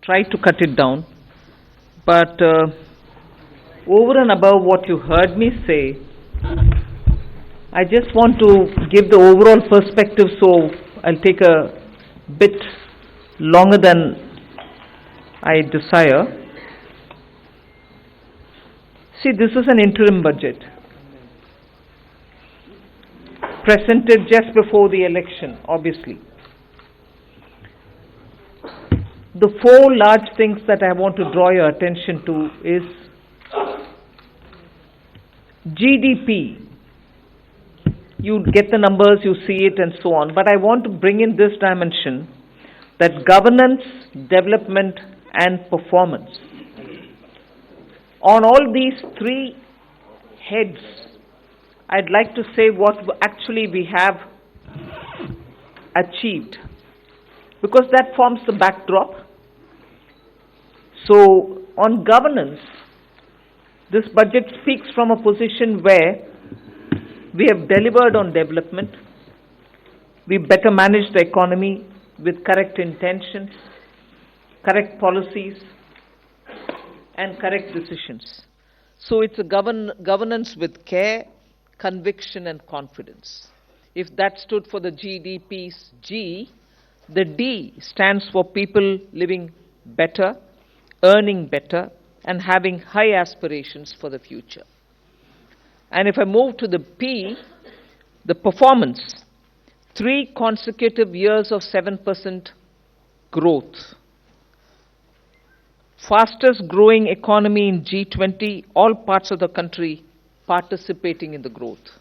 try to cut it down, but over and above what you heard me say, I just want to give the overall perspective, so I'll take a bit longer than I desire. See, this is an interim budget presented just before the election, obviously. The four large things that I want to draw your attention to is GDP. You get the numbers, you see it and so on, but I want to bring in this dimension, that governance, development and performance. On all these three heads, I'd like to say what actually we have achieved, because that forms the backdrop. So, on governance, this budget speaks from a position where we have delivered on development, we better manage the economy with correct intentions, correct policies, and correct decisions. So it's a governance with care, conviction, and confidence. If that stood for the GDP's G, the D stands for people living better, earning better, and having high aspirations for the future. And if I move to the P, the performance, 3 consecutive years of 7% growth. Fastest growing economy in G20, all parts of the country participating in the growth.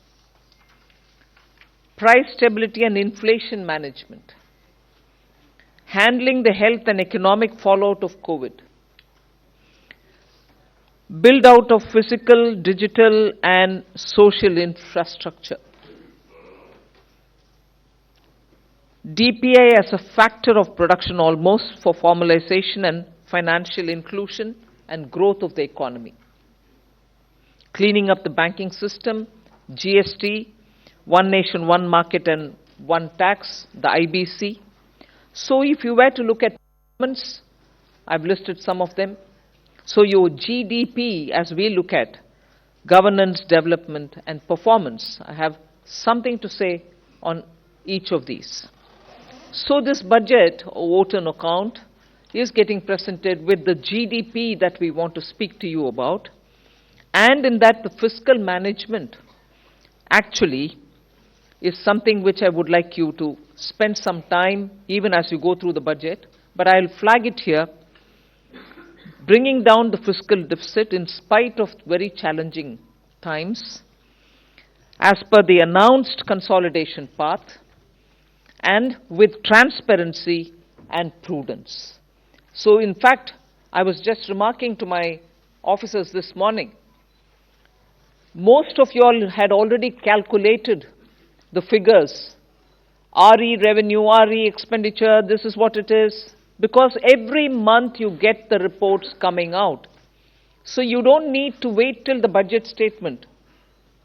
Price stability and inflation management. Handling the health and economic fallout of COVID. Build out of physical, digital and social infrastructure. DPI as a factor of production almost for formalization and financial inclusion and growth of the economy. Cleaning up the banking system, GST, one nation, one market and one tax, the IBC. So if you were to look at governments, I've listed some of them. So your GDP, as we look at governance, development and performance, I have something to say on each of these. So this budget, or vote on account, is getting presented with the GDP that we want to speak to you about, and in that the fiscal management actually is something which I would like you to spend some time even as you go through the budget, but I'll flag it here. Bringing down the fiscal deficit in spite of very challenging times, as per the announced consolidation path, and with transparency and prudence. So in fact, I was just remarking to my officers this morning, most of you all had already calculated the figures, RE revenue, RE expenditure, this is what it is, because every month you get the reports coming out. So you don't need to wait till the budget statement.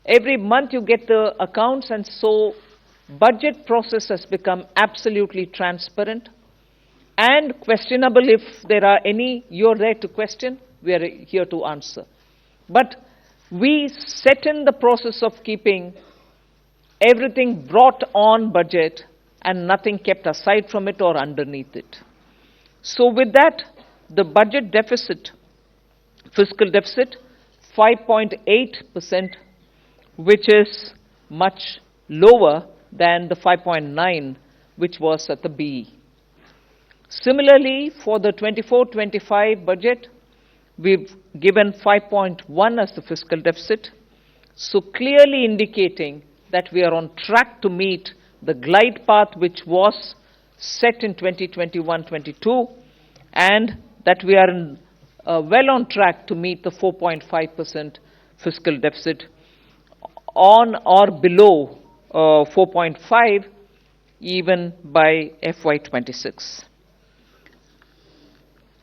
Every month you get the accounts, and so budget process has become absolutely transparent and questionable. If there are any, you're there to question, we are here to answer. But we set in the process of keeping everything brought on budget and nothing kept aside from it or underneath it. So with that, the budget deficit, fiscal deficit, 5.8%, which is much lower than the 5.9, which was at the BE. Similarly, for the 24-25 budget, we've given 5.1 as the fiscal deficit, so clearly indicating that we are on track to meet the glide path which was set in 2021-22, and that we are well on track to meet the 4.5% fiscal deficit, on or below 4.5 even by FY26.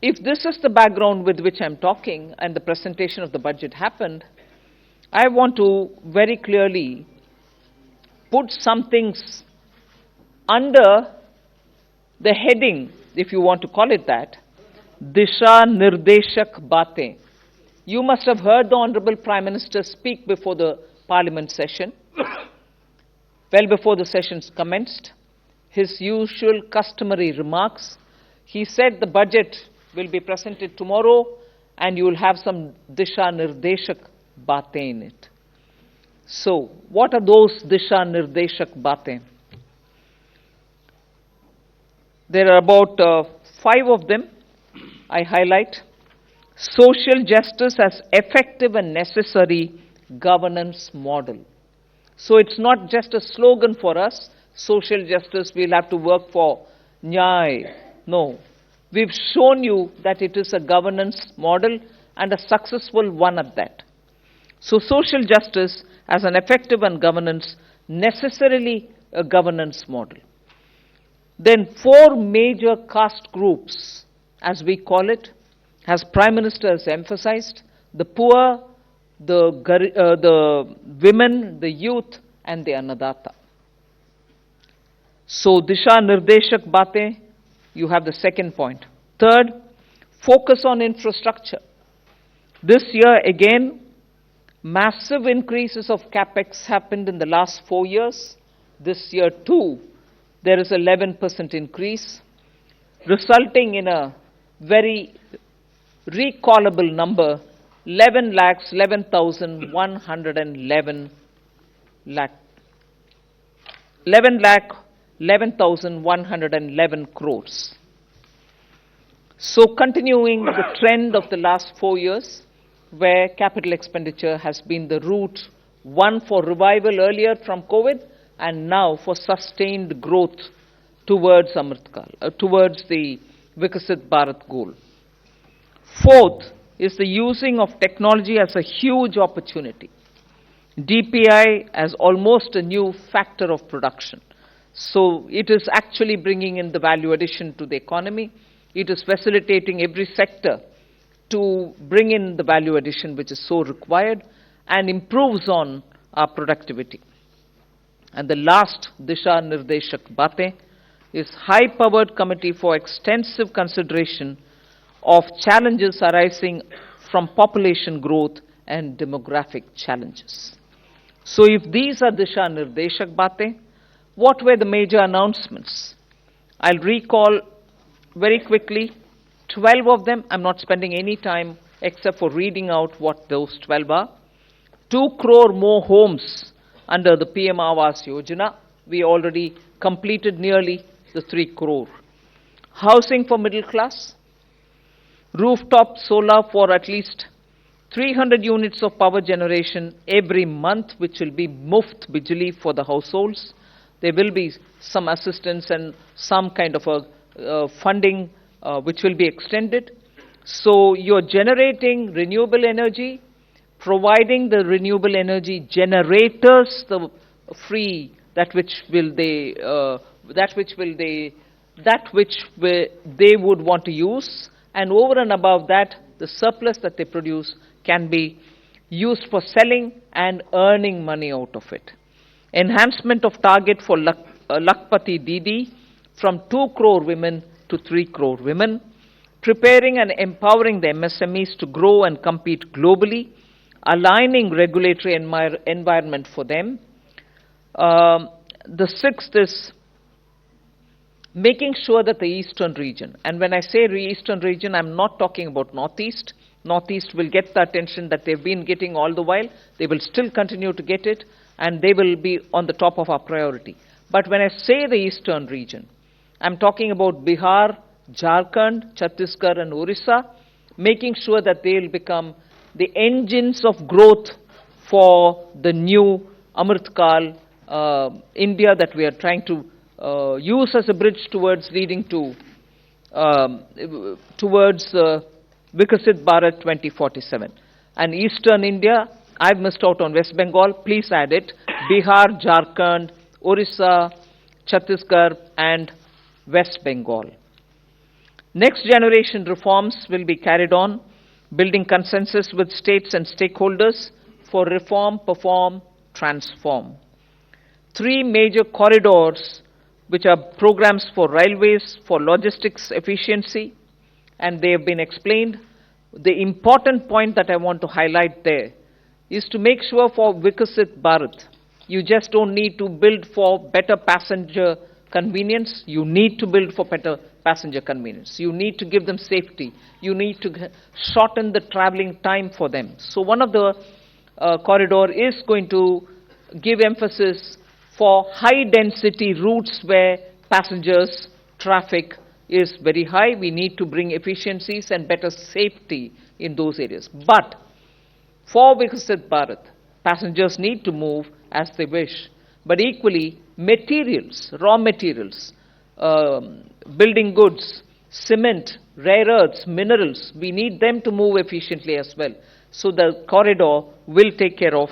If this is the background with which I'm talking and the presentation of the budget happened, I want to very clearly put some things under the heading, if you want to call it that, Disha Nirdeshak Batein. You must have heard the Honorable Prime Minister speak before the Parliament session, well before the sessions commenced. His usual customary remarks. He said the budget will be presented tomorrow and you will have some Disha Nirdeshak Batein in it. So, what are those Disha Nirdeshak Batein? There are about 5 of them I highlight. Social justice as effective and necessary governance model. So it's not just a slogan for us, social justice, we'll have to work for Nyay. No. We've shown you that it is a governance model and a successful one at that. So social justice as an effective and governance, necessarily a governance model. Then 4 major caste groups, as we call it, as Prime Minister has emphasized, the poor, the women, the youth, and the Annadata. So, Disha Nirdeshak Batein, you have the second point. Third, focus on infrastructure. This year, again, massive increases of capex happened in the last 4 years. This year, too, there is 11% increase, resulting in a very recallable number, 11,111 crores. So continuing the trend of the last 4 years, where capital expenditure has been the route, one for revival earlier from COVID, and now for sustained growth towards towards the Vikasit Bharat goal. Fourth is the using of technology as a huge opportunity. DPI as almost a new factor of production. So it is actually bringing in the value addition to the economy. It is facilitating every sector to bring in the value addition which is so required and improves on our productivity. And the last Disha Nirdeshak Batein is high-powered committee for extensive consideration of challenges arising from population growth and demographic challenges. So if these are Disha Nirdeshak Batein, what were the major announcements? I'll recall very quickly 12 of them. I'm not spending any time except for reading out what those 12 are. 2 crore more homes under the PM Awas Yojana. We already completed nearly the 3 crore. Housing for middle class. Rooftop solar for at least 300 units of power generation every month, which will be muft bijli for the households. There will be some assistance and some kind of a funding which will be extended. So you're generating renewable energy, providing the renewable energy generators the free they would want to use, and over and above that, the surplus that they produce can be used for selling and earning money out of it. Enhancement of target for Lakpati Didi from 2 crore women to 3 crore women. Preparing and empowering the MSMEs to grow and compete globally. Aligning regulatory environment for them. The sixth is making sure that the eastern region, and when I say eastern region, I'm not talking about northeast. Northeast will get the attention that they've been getting all the while. They will still continue to get it, and they will be on the top of our priority. But when I say the eastern region, I'm talking about Bihar, Jharkhand, Chhattisgarh, and Orissa, making sure that they will become the engines of growth for the new Amritkal India that we are trying to use as a bridge towards leading to Vikasit Bharat 2047. And Eastern India, I've missed out on West Bengal, please add it. Bihar, Jharkhand, Orissa, Chhattisgarh, and West Bengal. Next generation reforms will be carried on, building consensus with states and stakeholders for reform, perform, transform. 3 major corridors, which are programs for railways, for logistics efficiency, and they have been explained. The important point that I want to highlight there is to make sure for Vikasit Bharat, you just don't need to build for better passenger convenience, you need to build for better passenger convenience. You need to give them safety. You need to shorten the traveling time for them. So one of the corridor is going to give emphasis for high density routes where passengers traffic is very high. We need to bring efficiencies and better safety in those areas. But for Vikasit Bharat, passengers need to move as they wish. But equally, materials, raw materials, building goods, cement, rare earths, minerals, we need them to move efficiently as well. So the corridor will take care of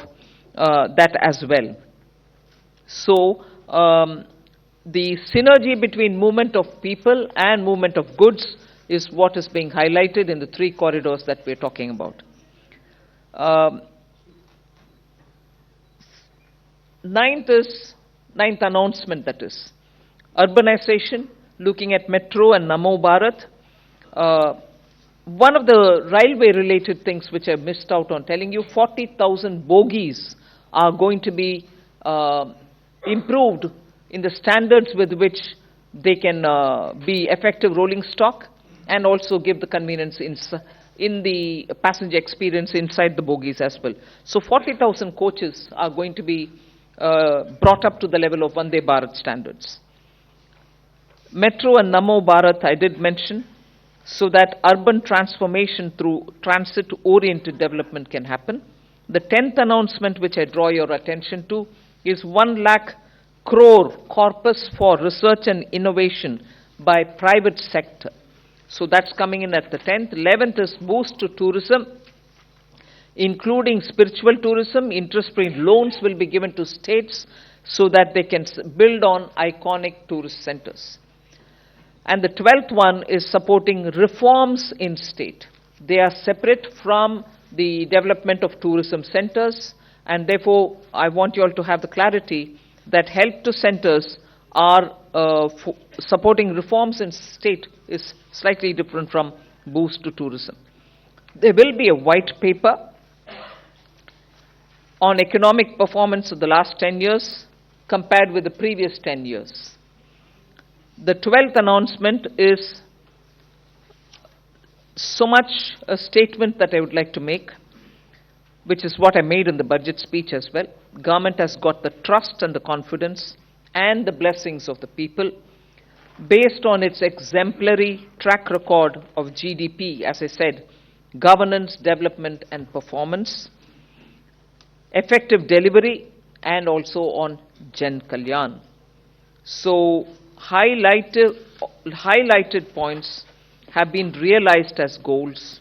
that as well. So the synergy between movement of people and movement of goods is what is being highlighted in the 3 corridors that we're talking about. Ninth announcement, that is urbanization, looking at Metro and Namo Bharat. One of the railway related things which I missed out on telling you, 40,000 bogies are going to be improved in the standards with which they can be effective rolling stock and also give the convenience in the passenger experience inside the bogies as well. So 40,000 coaches are going to be brought up to the level of Vande Bharat standards. Metro and Namo Bharat I did mention, so that urban transformation through transit-oriented development can happen. The 10th announcement which I draw your attention to is 1 lakh crore corpus for research and innovation by private sector. So that's coming in at the 10th. 11th is boost to tourism, including spiritual tourism. Interest-free loans will be given to states so that they can build on iconic tourist centers. And the 12th one is supporting reforms in state. They are separate from the development of tourism centers, and therefore I want you all to have the clarity that help to centers are supporting reforms in state is slightly different from boost to tourism. There will be a white paper on economic performance of the last 10 years compared with the previous 10 years. The 12th announcement is so much a statement that I would like to make, which is what I made in the budget speech as well. Government has got the trust and the confidence and the blessings of the people based on its exemplary track record of GDP, as I said, governance, development and performance, effective delivery, and also on Jan Kalyan. So highlighted points have been realized as goals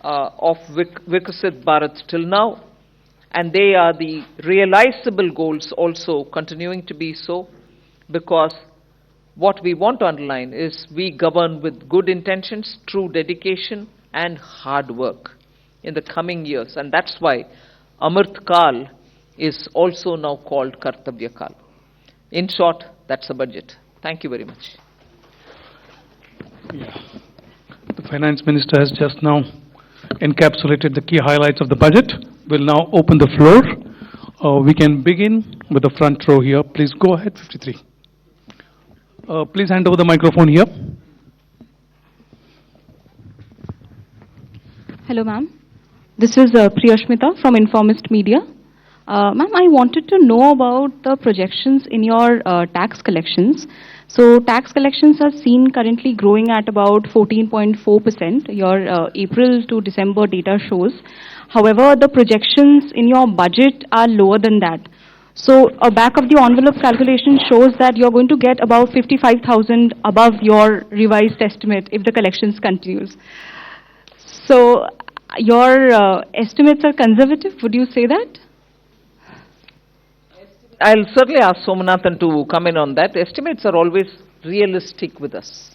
of Vikasit Bharat till now, and they are the realizable goals also continuing to be so, because what we want to underline is we govern with good intentions, true dedication and hard work in the coming years, and that's why Amrit Kal is also now called Kartavya Kal. In short, that's the budget. Thank you very much. Yeah. The Finance Minister has just now encapsulated the key highlights of the budget. We'll now open the floor. We can begin with the front row here. Please go ahead, 53. Please hand over the microphone here. Hello, ma'am. This is Priyashmita from Informist Media. Ma'am, I wanted to know about the projections in your tax collections. So tax collections are seen currently growing at about 14.4%. Your April to December data shows. However, the projections in your budget are lower than that. So a back of the envelope calculation shows that you're going to get about 55,000 above your revised estimate if the collections continues. So your estimates are conservative, would you say that? I'll certainly ask Somanathan to come in on that. Estimates are always realistic with us.